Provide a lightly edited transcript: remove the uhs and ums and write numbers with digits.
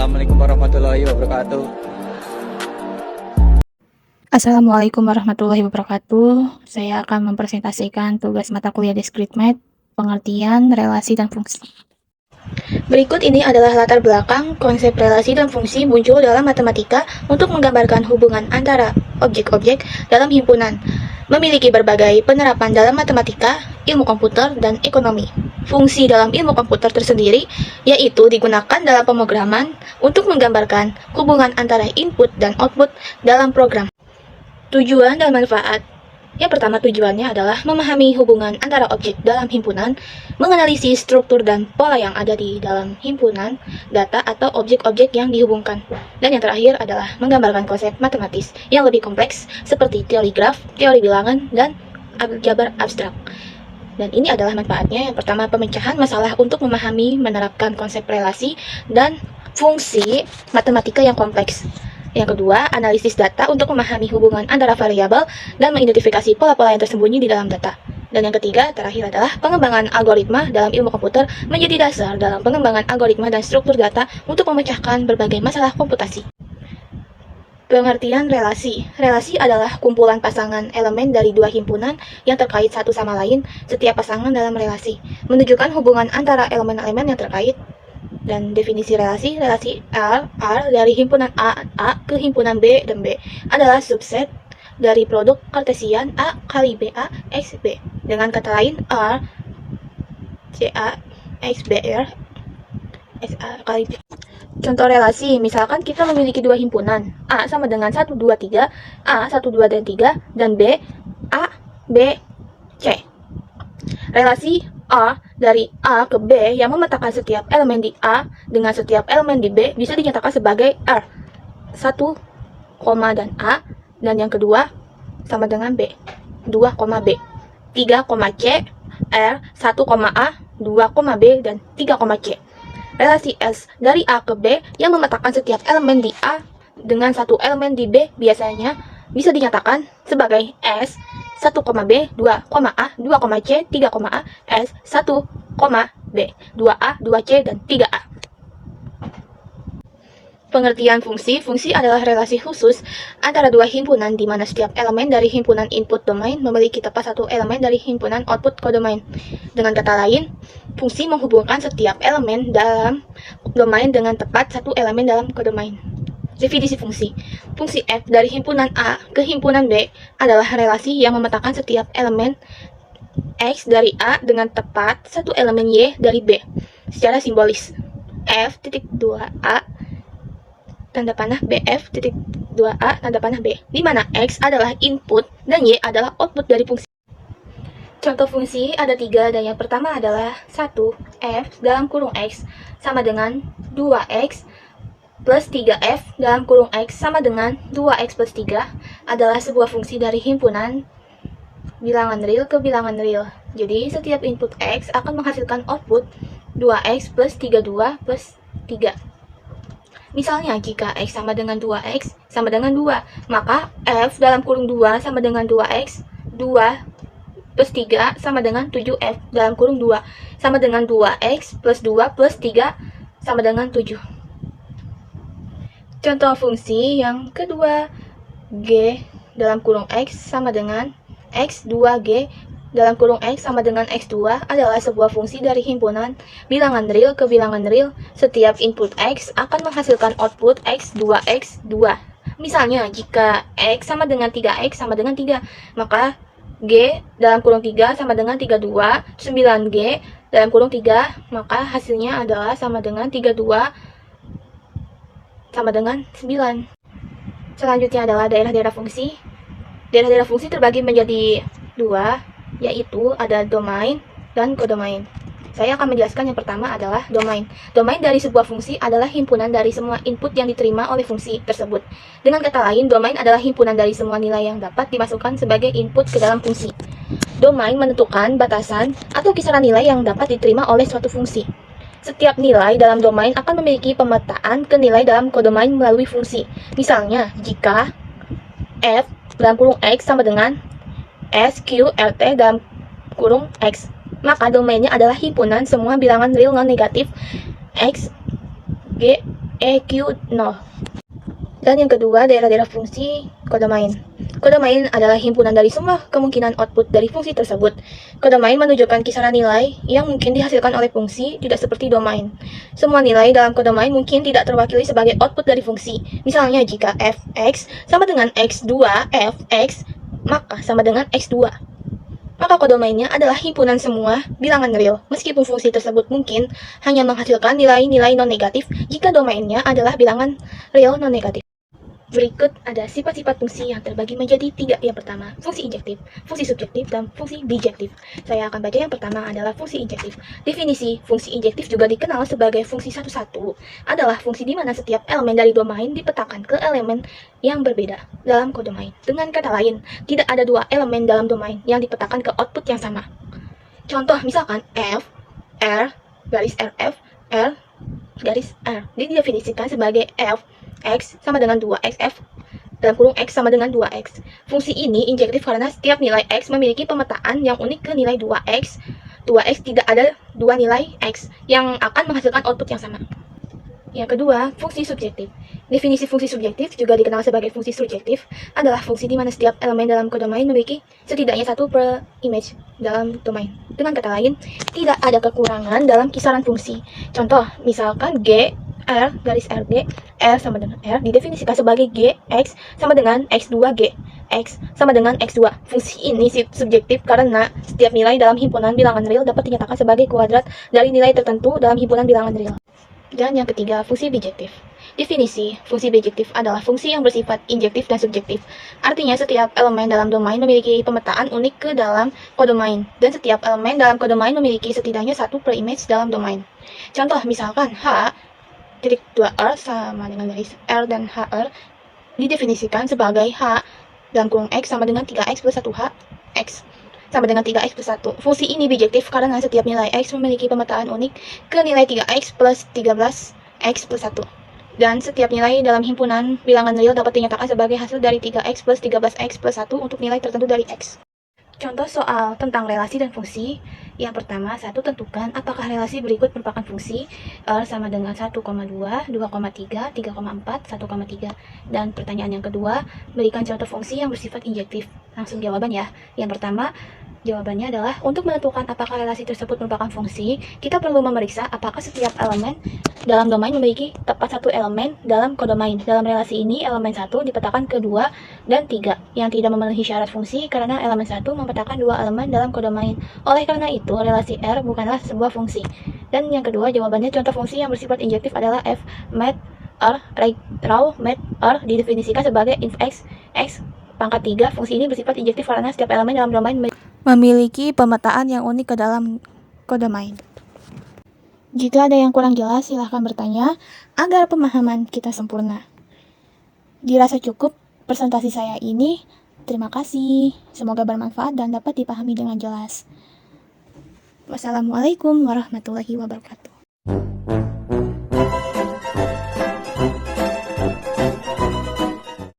Assalamualaikum warahmatullahi wabarakatuh. Assalamualaikum warahmatullahi wabarakatuh. Saya akan mempresentasikan tugas mata kuliah Discrete Math, pengertian, relasi, dan fungsi. Berikut ini adalah latar belakang konsep relasi dan fungsi muncul dalam matematika untuk menggambarkan hubungan antara objek-objek dalam himpunan, memiliki berbagai penerapan dalam matematika, ilmu komputer, dan ekonomi. Fungsi dalam ilmu komputer tersendiri yaitu digunakan dalam pemrograman untuk menggambarkan hubungan antara input dan output dalam program. Tujuan dan manfaat. Yang pertama, tujuannya adalah memahami hubungan antara objek dalam himpunan, menganalisis struktur dan pola yang ada di dalam himpunan, data atau objek-objek yang dihubungkan. Dan yang terakhir adalah menggambarkan konsep matematis yang lebih kompleks seperti teori graf, teori bilangan, dan aljabar abstrak. Dan ini adalah manfaatnya. Yang pertama, pemecahan masalah untuk memahami, menerapkan konsep relasi dan fungsi matematika yang kompleks. Yang kedua, analisis data untuk memahami hubungan antara variabel dan mengidentifikasi pola-pola yang tersembunyi di dalam data. Dan yang ketiga, terakhir adalah pengembangan algoritma dalam ilmu komputer menjadi dasar dalam pengembangan algoritma dan struktur data untuk memecahkan berbagai masalah komputasi. Pengertian relasi. Relasi adalah kumpulan pasangan elemen dari dua himpunan yang terkait satu sama lain. Setiap pasangan dalam relasi menunjukkan hubungan antara elemen-elemen yang terkait. Dan definisi relasi R dari himpunan A ke himpunan B dan B adalah subset dari produk kartesian A kali BA X B. Dengan kata lain, R CA X B R S A kali B. Contoh relasi, misalkan kita memiliki dua himpunan, A sama dengan 1, 2, 3, A 1, 2, dan 3, dan B A, B, C. Relasi A dari A ke B yang memetakan setiap elemen di A dengan setiap elemen di B bisa dinyatakan sebagai R. 1, dan A, dan yang kedua sama dengan B. 2, B. 3, C, R, 1, A, 2, B, dan 3, C. Relasi S dari A ke B yang memetakan setiap elemen di A dengan satu elemen di B biasanya bisa dinyatakan sebagai S 1, B, 2, A, 2, C, 3, A, S 1, B, 2A, 2C, dan 3A. Pengertian fungsi. Fungsi adalah relasi khusus antara dua himpunan di mana setiap elemen dari himpunan input domain memiliki tepat satu elemen dari himpunan output codomain. Dengan kata lain, fungsi menghubungkan setiap elemen dalam domain dengan tepat satu elemen dalam codomain. Definisi fungsi. Fungsi f dari himpunan A ke himpunan B adalah relasi yang memetakan setiap elemen x dari A dengan tepat satu elemen y dari B. Secara simbolis, f.2a tanda panah bf.2a tanda panah b, di mana x adalah input dan y adalah output dari fungsi. Contoh fungsi ada 3, dan yang pertama adalah 1, f dalam kurung x sama dengan 2x plus 3f dalam kurung x sama dengan 2x plus 3 adalah sebuah fungsi dari himpunan bilangan real ke bilangan real. Jadi setiap input x akan menghasilkan output 2x plus 32 plus 3. Misalnya jika x sama dengan 2x sama dengan 2, maka f dalam kurung 2 sama dengan 2x, 2 plus 3 sama dengan 7f dalam kurung 2 sama dengan 2x plus 2 plus 3 sama dengan 7. Contoh fungsi yang kedua, g dalam kurung x sama dengan x, 2g dalam kurung x sama dengan x2 adalah sebuah fungsi dari himpunan bilangan real ke bilangan real. Setiap input x akan menghasilkan output x, 2x, 2. Misalnya jika x sama dengan 3x sama dengan 3, maka g dalam kurung 3 sama dengan 32, 9g dalam kurung 3, maka hasilnya adalah sama dengan 32 sama dengan 9. Selanjutnya adalah daerah-daerah fungsi. Daerah-daerah fungsi terbagi menjadi 2, yaitu ada domain dan kodomain. Saya akan menjelaskan yang pertama adalah domain. Domain dari sebuah fungsi adalah himpunan dari semua input yang diterima oleh fungsi tersebut. Dengan kata lain, domain adalah himpunan dari semua nilai yang dapat dimasukkan sebagai input ke dalam fungsi. Domain menentukan batasan atau kisaran nilai yang dapat diterima oleh suatu fungsi. Setiap nilai dalam domain akan memiliki pemetaan ke nilai dalam kodomain melalui fungsi. Misalnya, jika f dalam kurung x sama dengan sqrt dalam kurung x, maka domainnya adalah himpunan semua bilangan real non-negatif x, g, EQ 0. Dan yang kedua, daerah-daerah fungsi kode main. Kode main adalah himpunan dari semua kemungkinan output dari fungsi tersebut. Kode main menunjukkan kisaran nilai yang mungkin dihasilkan oleh fungsi, tidak seperti domain. Semua nilai dalam kode main mungkin tidak terwakili sebagai output dari fungsi. Misalnya, jika fx sama dengan x2 fx, maka sama dengan x2. Maka kode mainnya adalah himpunan semua bilangan real, meskipun fungsi tersebut mungkin hanya menghasilkan nilai-nilai non-negatif jika domainnya adalah bilangan real non-negatif. Berikut ada sifat-sifat fungsi yang terbagi menjadi 3. Yang pertama, fungsi injektif, fungsi subjektif, dan fungsi bijektif. Saya akan baca yang pertama adalah fungsi injektif. Definisi fungsi injektif juga dikenal sebagai fungsi satu-satu, adalah fungsi di mana setiap elemen dari domain dipetakan ke elemen yang berbeda dalam kode domain. Dengan kata lain, tidak ada dua elemen dalam domain yang dipetakan ke output yang sama. Contoh misalkan f, r, garis rf, r, garis r didefinisikan sebagai f x sama dengan 2xf dalam kurung x sama dengan 2x. Fungsi ini injektif karena setiap nilai x memiliki pemetaan yang unik ke nilai 2x. 2x tidak ada dua nilai x yang akan menghasilkan output yang sama. Yang kedua, fungsi subjektif. Definisi fungsi subjektif juga dikenal sebagai fungsi subjektif, adalah fungsi di mana setiap elemen dalam kode domain memiliki setidaknya satu per image dalam domain. Dengan kata lain, tidak ada kekurangan dalam kisaran fungsi. Contoh, misalkan g R garis RG, R sama dengan R didefinisikan sebagai G, X sama dengan X2G, X sama dengan X2. Fungsi ini subjektif karena setiap nilai dalam himpunan bilangan real dapat dinyatakan sebagai kuadrat dari nilai tertentu dalam himpunan bilangan real. Dan yang ketiga, fungsi bijektif. Definisi fungsi bijektif adalah fungsi yang bersifat injektif dan subjektif. Artinya setiap elemen dalam domain memiliki pemetaan unik ke dalam kode domain, dan setiap elemen dalam kode domain memiliki setidaknya satu per image dalam domain. Contoh misalkan H titik 2R sama dengan garis R dan HR didefinisikan sebagai H dalam kurung X sama dengan 3X plus 1H X sama dengan 3X plus 1. Fungsi ini bijektif karena setiap nilai X memiliki pemetaan unik ke nilai 3X plus 13X plus 1. Dan setiap nilai dalam himpunan bilangan real dapat dinyatakan sebagai hasil dari 3X plus 13X plus 1 untuk nilai tertentu dari X. Contoh soal tentang relasi dan fungsi. Yang pertama, tentukan apakah relasi berikut merupakan fungsi R sama dengan 1,2, 2,3, 3,4, 1,3. Dan pertanyaan yang kedua, berikan contoh fungsi yang bersifat injektif. Langsung jawaban ya. Yang pertama, jawabannya adalah untuk menentukan apakah relasi tersebut merupakan fungsi, kita perlu memeriksa apakah setiap elemen dalam domain memiliki tepat satu elemen dalam kodomain. Dalam relasi ini, elemen 1 dipetakan ke 2 dan 3 yang tidak memenuhi syarat fungsi karena elemen 1 mempetakan 2 elemen dalam kodomain. Oleh karena itu, relasi R bukanlah sebuah fungsi. Dan yang kedua, jawabannya contoh fungsi yang bersifat injektif adalah f mat R raw mat R didefinisikan sebagai inf x pangkat 3. Fungsi ini bersifat injektif karena setiap elemen dalam domain memiliki pemetaan yang unik ke dalam kode domain. Jika ada yang kurang jelas, silahkan bertanya agar pemahaman kita sempurna. Dirasa cukup presentasi saya ini. Terima kasih. Semoga bermanfaat dan dapat dipahami dengan jelas. Wassalamualaikum warahmatullahi wabarakatuh.